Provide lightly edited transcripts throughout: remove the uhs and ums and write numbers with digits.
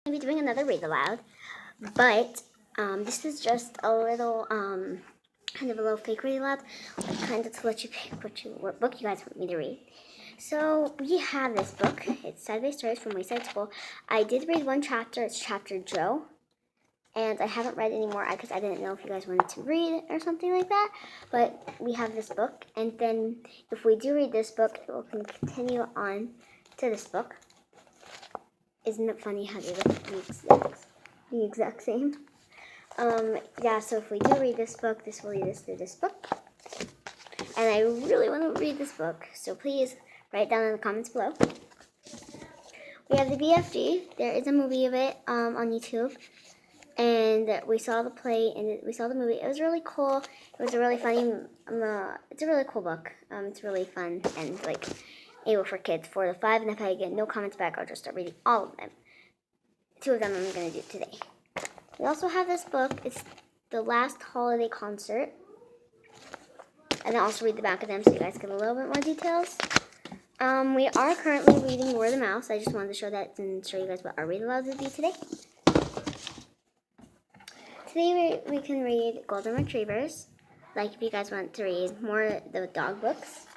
I'm going to be doing another read aloud, but this is just a little kind of a little fake read aloud, like kind of to let you pick what book you guys want me to read. So we have this book. It's Sideways Stories from Wayside School. I did read one chapter. It's chapter Joe, and I haven't read any more because I didn't know if you guys wanted to read or something like that. But we have this book, and then if we do read this book, it will continue on to this book. Isn't it funny how they look the exact same? Yeah, so if we do read this book, this will lead us to this book. And I really want to read this book, so please write down in the comments below. We have the BFG. There is a movie of it on YouTube. And we saw the play and we saw the movie. It was really cool. It was a really funny, it's a really cool book. It's really fun and like able for kids 4 to 5. And if I get no comments back, I'll just start reading all of them. 2 of them I'm going to do today. We also have this book. It's The Last Holiday Concert. And I'll also read the back of them so you guys get a little bit more details. We are currently reading More the Mouse. I just wanted to show that and show you guys what our read aloud would be today. Today we can read Golden Retrievers, like if you guys want to read more the dog books.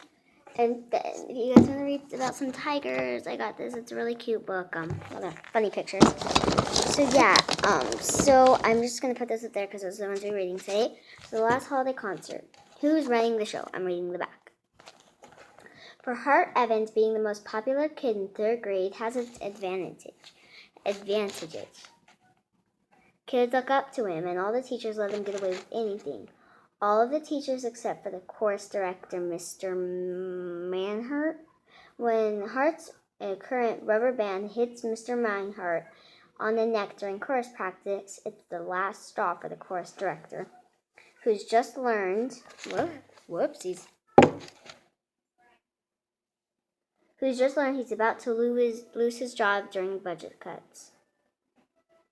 And then if you guys want to read about some tigers, I got this. It's a really cute book. Funny pictures. So yeah, so I'm just going to put this up there because those are the ones we're reading today. So The Last Holiday Concert. Who's running the show? I'm reading the back. For Hart, Evans being the most popular kid in 3rd grade has its advantages. Kids look up to him, and all the teachers let him get away with anything. All of the teachers except for the chorus director, Mr. Manhart. When Hart's current rubber band hits Mr. Manhart on the neck during chorus practice, it's the last straw for the chorus director, who's just learned... Whoopsies. Who's just learned he's about to lose his job during budget cuts.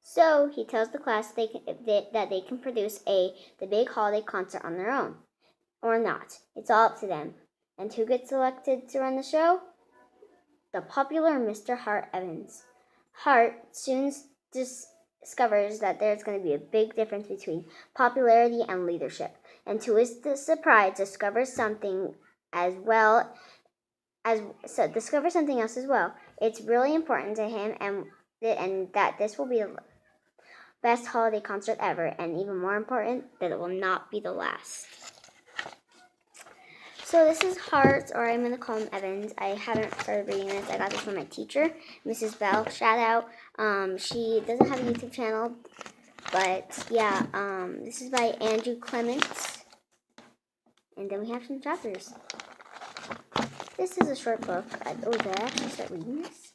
So he tells the class that they can produce the big holiday concert on their own, or not. It's all up to them. And who gets selected to run the show? The popular Mr. Hart Evans. Hart soon discovers that there's going to be a big difference between popularity and leadership, and to his surprise, discovers something else as well. It's really important to him, and that this will be the best holiday concert ever, and even more important, that it will not be the last. So this is Hart, or I'm going to call him Evans. I haven't started reading this. I got this from my teacher, Mrs. Bell. Shout out. She doesn't have a YouTube channel, but yeah, this is by Andrew Clements. And then we have some chapters. This is a short book. Did I actually start reading this?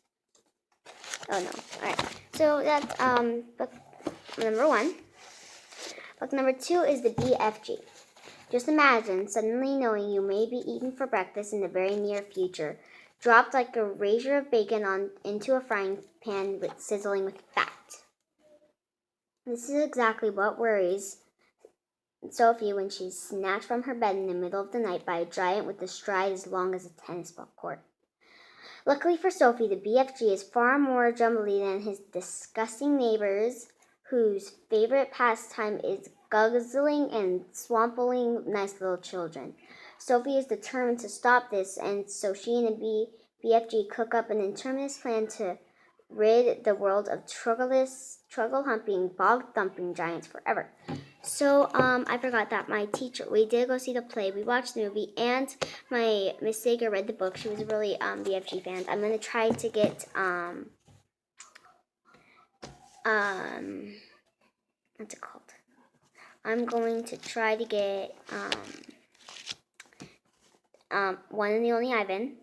Oh no. Alright. So that's book number 1. Book number 2 is the BFG. Just imagine suddenly knowing you may be eaten for breakfast in the very near future, dropped like a razor of bacon into a frying pan sizzling with fat. This is exactly what worries Sophie when she's snatched from her bed in the middle of the night by a giant with a stride as long as a tennis ball court. Luckily for Sophie, the BFG is far more jumbly than his disgusting neighbors, whose favorite pastime is guzzling and swampling nice little children. Sophie is determined to stop this, and so she and the BFG cook up an interminous plan to rid the world of struggle-humping, bog-thumping giants forever. So, I forgot that my teacher, we did go see the play, we watched the movie, and my Miss Sager read the book. She was a really BFG fan. I'm going to try to get, what's it called? I'm going to try to get, One and the Only Ivan.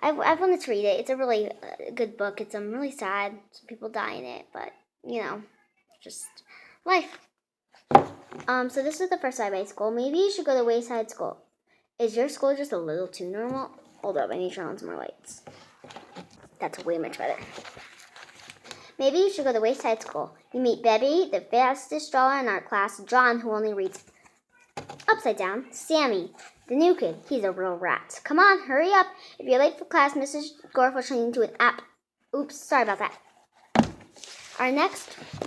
I've wanted to read it. It's a really good book. It's really sad. Some people die in it, but, you know, just life. So this is the first Sideways School. Maybe you should go to Wayside School. Is your school just a little too normal? Hold up, I need to turn on some more lights. That's way much better. Maybe you should go to Wayside School. You meet Bebby, the fastest drawer in our class, John, who only reads upside down, Sammy, the new kid. He's a real rat. Come on, hurry up. If you're late for class, Mrs. Gorf will change you into an app. Oops, sorry about that.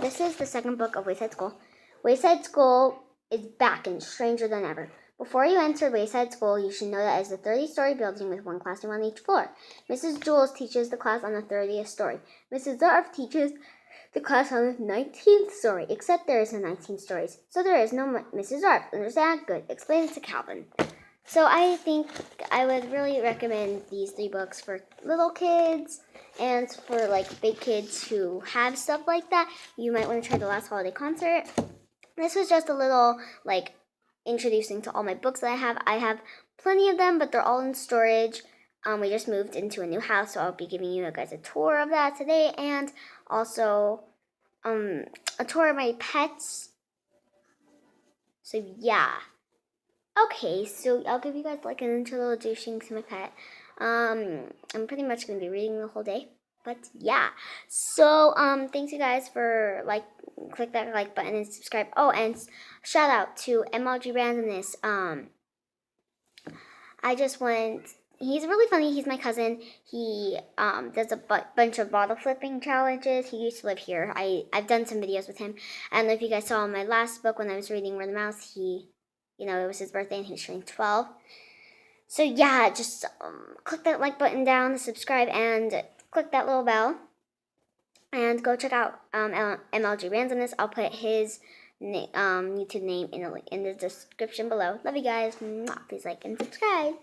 This is the second book of Wayside School. Wayside School is back and stranger than ever. Before you enter Wayside School, you should know that it is a 30-story building with one classroom on each floor. Mrs. Jules teaches the class on the 30th story. Mrs. Zarf teaches the class on the 19th story, except there is no 19 stories, so there is no Mrs. Zarf. Understand? Good. Explain it to Calvin. So I think I would really recommend these 3 books for little kids and for like big kids who have stuff like that. You might want to try The Last Holiday Concert. This was just a little like introducing to all my books that I have. I have plenty of them, but they're all in storage. We just moved into a new house, so I'll be giving you guys a tour of that today, and also a tour of my pets. So yeah. Okay, so I'll give you guys like an introduction to my pet. I'm pretty much gonna be reading the whole day, but yeah. So thanks you guys for click that like button and subscribe. Oh, and shout out to MLG Randomness. He's really funny. He's my cousin. He does a bunch of bottle flipping challenges. He used to live here. I've done some videos with him. I don't know if you guys saw in my last book when I was reading Where the Mouse, it was his birthday and he was turning 12. So yeah, just click that like button down, subscribe, and click that little bell. And go check out MLG Randomness. I'll put his YouTube name in the description below. Love you guys. Please like and subscribe.